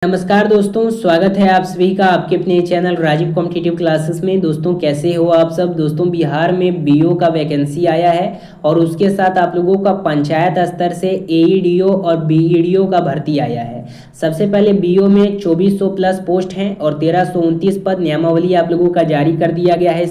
नमस्कार दोस्तों, स्वागत है आप सभी का आपके अपने चैनल राजीव कॉम्पिटिटिव क्लासेस में। दोस्तों कैसे हो आप सब। दोस्तों बिहार में बीओ का वैकेंसी आया है और उसके साथ आप लोगों का पंचायत स्तर से एईडीओ और बीईडीओ का भर्ती आया है। सबसे पहले बीओ में 2400 प्लस पोस्ट हैं और 1329 पद नियमावली आप लोगों का जारी कर दिया गया है।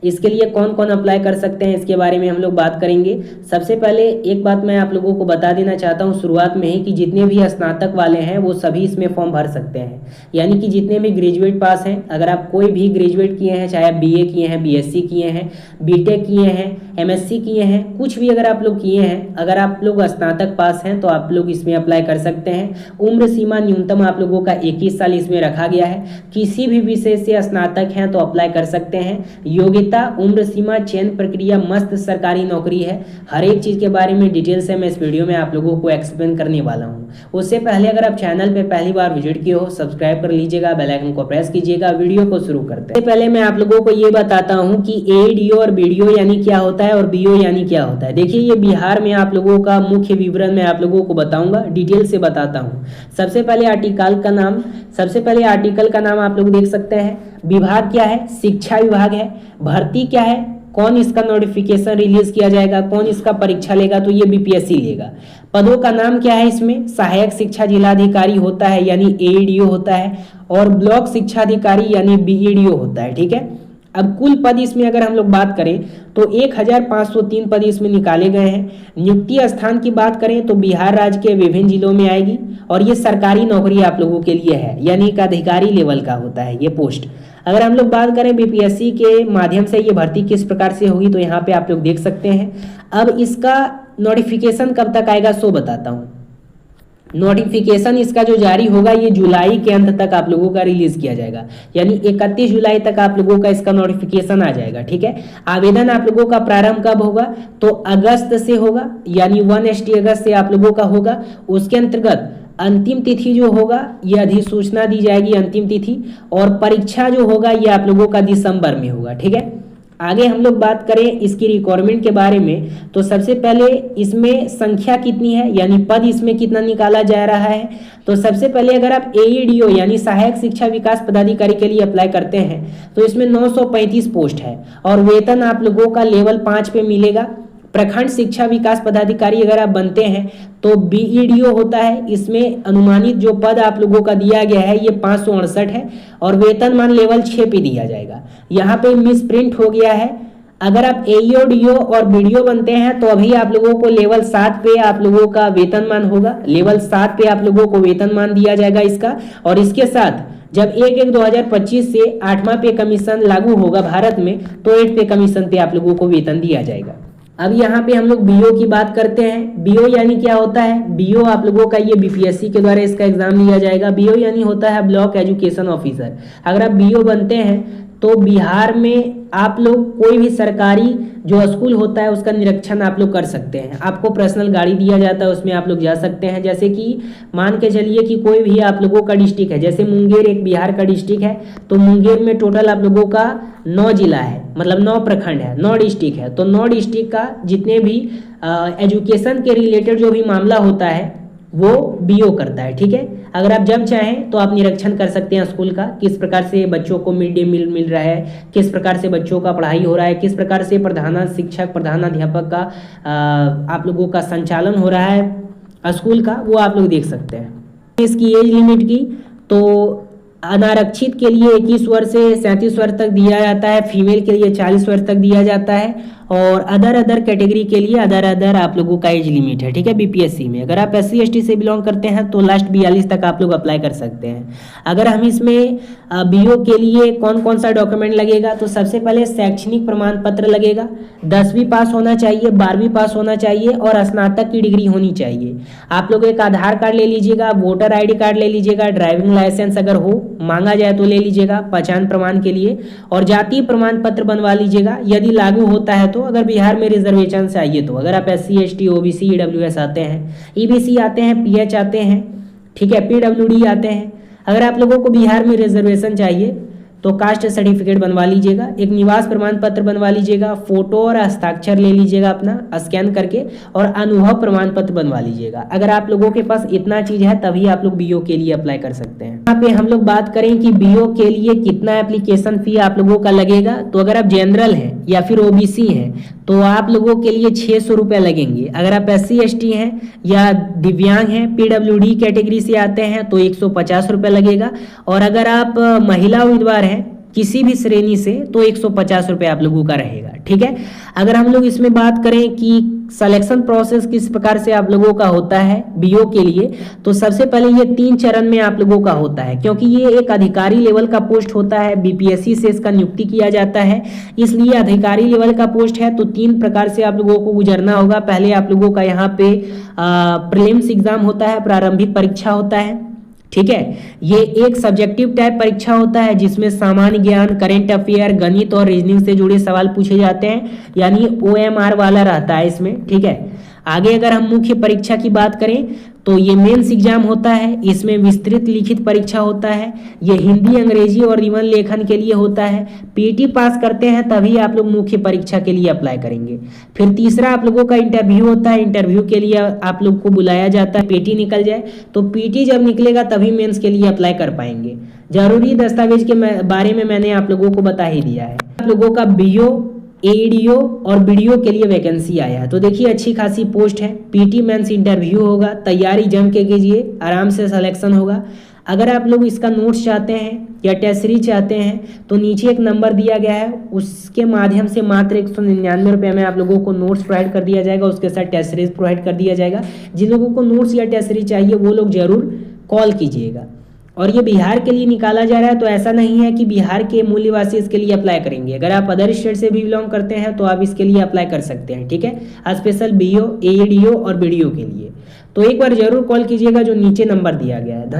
इसके लिए कौन कौन अप्लाई कर सकते हैं इसके बारे में हम लोग बात करेंगे। सबसे पहले एक बात मैं आप लोगों को बता देना चाहता हूँ शुरुआत में ही कि जितने भी स्नातक वाले हैं वो सभी इसमें फॉर्म भर सकते हैं। यानी कि जितने भी ग्रेजुएट पास हैं, अगर आप कोई भी ग्रेजुएट किए हैं, चाहे आप बीए किए हैं, बीएससी किए हैं, बीटेक किए हैं, एमएससी किए हैं, कुछ भी अगर आप लोग किए हैं, अगर आप लोग स्नातक पास हैं तो आप लोग इसमें अप्लाई कर सकते हैं। उम्र सीमा न्यूनतम आप लोगों का 21 साल इसमें रखा गया है। किसी भी विषय से स्नातक हैं तो अप्लाई कर सकते हैं। योग्यता, उम्र सीमा, चयन प्रक्रिया मस्त सरकारी नौकरी है। हर एक चीज़ के बारे में डिटेल से मैं इस वीडियो में आप लोगों को एक्सप्लेन करने वाला हूँ। उससे पहले अगर आप चैनल पर पहली बार विजिट किए हो, सब्सक्राइब कर लीजिएगा, बेल आइकन को प्रेस कीजिएगा। वीडियो को शुरू करते हैं। पहले मैं आप लोगों को ये बताता हूँ कि एईडीओ और बीडीओ यानी क्या होता है और बीओ यानी क्या होता है। देखिए, ये बिहार में आप लोगों का मुख्य विवरण मैं आप लोगों को बताऊंगा, डिटेल से बताता हूँ। सबसे पहले आर्टिकल का नाम आप लोग देख सकते हैं। विभाग क्या है? शिक्षा विभाग है। भर्ती क्या है? कौन इसका नोटिफिकेशन रिलीज किया जाएगा, कौन इसका परीक्षा लेगा, तो ये बीपीएससी लेगा। पदों का नाम क्या है? इसमें सहायक शिक्षा जिलाधिकारी होता है यानी एईडीओ होता है, और ब्लॉक शिक्षा अधिकारी यानी बीईडीओ होता है। ठीक है। अब कुल पद इसमें अगर हम लोग बात करें तो 1503 पद इसमें निकाले गए हैं। नियुक्ति स्थान की बात करें तो बिहार राज्य के विभिन्न जिलों में आएगी और ये सरकारी नौकरी आप लोगों के लिए है, यानी एक अधिकारी लेवल का होता है ये पोस्ट। अगर हम लोग बात करें बीपीएससी के माध्यम से ये भर्ती किस प्रकार से होगी तो यहाँ पे आप लोग देख सकते हैं। अब इसका नोटिफिकेशन कब तक आएगा सो बताता हूँ। नोटिफिकेशन इसका जो जारी होगा ये जुलाई के अंत तक आप लोगों का रिलीज किया जाएगा, यानी 31 जुलाई तक आप लोगों का इसका नोटिफिकेशन आ जाएगा। ठीक है। आवेदन आप लोगों का प्रारंभ कब होगा तो अगस्त से होगा, यानी 1 अगस्त से आप लोगों का होगा। उसके अंतर्गत अंतिम तिथि जो होगा ये अधिसूचना दी जाएगी, अंतिम तिथि, और परीक्षा जो होगा ये आप लोगों का दिसंबर में होगा। ठीक है। आगे हम लोग बात करें इसकी रिक्वायरमेंट के बारे में तो सबसे पहले इसमें संख्या कितनी है, यानी पद इसमें कितना निकाला जा रहा है। तो सबसे पहले अगर आप एईडीओ यानी सहायक शिक्षा विकास पदाधिकारी के लिए अप्लाई करते हैं तो इसमें 935 पोस्ट है और वेतन आप लोगों का लेवल 5 पे मिलेगा। प्रखंड शिक्षा विकास पदाधिकारी अगर आप बनते हैं तो बीईडीओ होता है, इसमें अनुमानित जो पद आप लोगों का दिया गया है ये 568 है और वेतनमान लेवल 6 पे दिया जाएगा। यहाँ पे मिस प्रिंट हो गया है। अगर आप एईओडीओ और बीडीओ बनते हैं तो अभी आप लोगों को लेवल 7 पे आप लोगों का वेतनमान होगा, लेवल 7 पे आप लोगों को वेतनमान दिया जाएगा इसका। और इसके साथ जब 1/1/2025 से 8वां पे कमीशन लागू होगा भारत में तो 8 पे कमीशन पे आप लोगों को वेतन दिया जाएगा। अब यहाँ पे हम लोग बीओ की बात करते हैं। बीओ यानी क्या होता है? बीओ आप लोगों का ये बीपीएससी के द्वारा इसका एग्जाम लिया जाएगा। बीओ यानी होता है ब्लॉक एजुकेशन ऑफिसर। अगर आप बीओ बनते हैं तो बिहार में आप लोग कोई भी सरकारी जो स्कूल होता है उसका निरीक्षण आप लोग कर सकते हैं। आपको पर्सनल गाड़ी दिया जाता है, उसमें आप लोग जा सकते हैं। जैसे कि मान के चलिए कि कोई भी आप लोगों का डिस्ट्रिक्ट है, जैसे मुंगेर एक बिहार का डिस्ट्रिक्ट है तो मुंगेर में टोटल आप लोगों का 9 जिला है, मतलब 9 प्रखंड है, 9 डिस्ट्रिक्ट है। तो 9 डिस्ट्रिक्ट का जितने भी एजुकेशन के रिलेटेड जो भी मामला होता है वो बीओ करता है। ठीक है। अगर आप जब चाहें तो आप निरीक्षण कर सकते हैं स्कूल का, किस प्रकार से बच्चों को मिड डे मील मिल रहा है, किस प्रकार से बच्चों का पढ़ाई हो रहा है, किस प्रकार से प्रधान शिक्षक प्रधानाध्यापक का आप लोगों का संचालन हो रहा है स्कूल का, वो आप लोग देख सकते हैं। इसकी एज लिमिट की तो अनारक्षित के लिए 21 वर्ष से 37 वर्ष तक दिया जाता है, फीमेल के लिए 40 वर्ष तक दिया जाता है, और अदर कैटेगरी के लिए अदर आप लोगों का एज लिमिट है। ठीक है। बीपीएससी में अगर आप SC ST से बिलोंग करते हैं तो लास्ट 42 तक आप लोग अप्लाई कर सकते हैं। अगर हम इसमें बीओ के लिए कौन कौन सा डॉक्यूमेंट लगेगा तो सबसे पहले शैक्षणिक प्रमाण पत्र लगेगा, 10वीं पास होना चाहिए, 12वीं पास होना चाहिए और स्नातक की डिग्री होनी चाहिए। आप लोग एक आधार कार्ड ले लीजिएगा, वोटर ID कार्ड ले लीजिएगा, ड्राइविंग लाइसेंस अगर हो मांगा जाए तो ले लीजिएगा पहचान प्रमाण के लिए, और जातीय प्रमाण पत्र बनवा लीजिएगा यदि लागू होता है तो। अगर बिहार में रिजर्वेशन से आइए तो अगर आप SC ST OBC EWS आते हैं, EBC आते हैं, PH आते हैं, ठीक है, PWD आते हैं, अगर आप लोगों को बिहार में रिजर्वेशन चाहिए तो कास्ट सर्टिफिकेट बनवा लीजिएगा, एक निवास प्रमाण पत्र बनवा लीजिएगा, फोटो और हस्ताक्षर ले लीजिएगा अपना स्कैन करके, और अनुभव प्रमाण पत्र बनवा लीजिएगा। अगर आप लोगों के पास इतना चीज है तभी आप लोग बीओ के लिए अप्लाई कर सकते हैं। यहाँ पे हम लोग बात करें कि बीओ के लिए कितना एप्लीकेशन फी आप लोगों का लगेगा, तो अगर आप जनरल हैं या फिर ओबीसी हैं तो आप लोगों के लिए 600 रुपये लगेंगे। अगर आप SC ST हैं या दिव्यांग हैं, PWD कैटेगरी से आते हैं तो 150 रुपये लगेगा, और अगर आप महिला उम्मीदवार हैं किसी भी श्रेणी से तो 150 रुपये आप लोगों का रहेगा। ठीक है, अगर हम लोग इसमें बात करें कि सिलेक्शन प्रोसेस किस प्रकार से आप लोगों का होता है बीओ के लिए, तो सबसे पहले ये 3 चरण में आप लोगों का होता है, क्योंकि ये एक अधिकारी लेवल का पोस्ट होता है, बीपीएससी से इसका नियुक्ति किया जाता है, इसलिए अधिकारी लेवल का पोस्ट है। तो 3 प्रकार से आप लोगों को गुजरना होगा। पहले आप लोगों का यहाँ पे प्रीलिम्स एग्जाम होता है, प्रारंभिक परीक्षा होता है। ठीक है, ये एक सब्जेक्टिव टाइप परीक्षा होता है जिसमें सामान्य ज्ञान, करेंट अफेयर, गणित और रीजनिंग से जुड़े सवाल पूछे जाते हैं, यानी OMR वाला रहता है इसमें। ठीक है, आगे अगर हम मुख्य परीक्षा की बात करें तो ये मेंस एग्जाम होता है, इसमें विस्तृत लिखित परीक्षा होता है, ये हिंदी, अंग्रेजी और निबंध लेखन के लिए होता है। पीटी पास करते हैं तभी आप लोग मुख्य परीक्षा के लिए अप्लाई करेंगे। फिर तीसरा आप लोगों का इंटरव्यू होता है, इंटरव्यू के लिए आप लोग को बुलाया जाता है। पीटी निकल जाए तो पीटी जब निकलेगा तभी मेंस के लिए अप्लाई कर पाएंगे। जरूरी दस्तावेज के बारे में मैंने आप लोगों को बता ही दिया है। आप लोगों का बीओ, एडीओ और बीडीओ के लिए वैकेंसी आया है, तो देखिए अच्छी खासी पोस्ट है। पीटी मेंस इंटरव्यू होगा, तैयारी जम के कीजिए, आराम से सिलेक्शन होगा। अगर आप लोग इसका नोट्स चाहते हैं या टेस्ट सीरीज चाहते हैं तो नीचे एक नंबर दिया गया है, उसके माध्यम से मात्र 199 रुपये में आप लोगों को नोट्स प्रोवाइड कर दिया जाएगा, उसके साथ टेस्ट सीरीज प्रोवाइड कर दिया जाएगा। जिन लोगों को नोट्स या टेस्ट सीरीज चाहिए वो लोग जरूर कॉल कीजिएगा। और ये बिहार के लिए निकाला जा रहा है, तो ऐसा नहीं है कि बिहार के मूल निवासी इसके लिए अप्लाई करेंगे। अगर आप अदर स्टेट से भी बिलोंग करते हैं तो आप इसके लिए अप्लाई कर सकते हैं। ठीक है, स्पेशल बीओ, एडीओ और बीडीओ के लिए। तो एक बार जरूर कॉल कीजिएगा जो नीचे नंबर दिया गया है।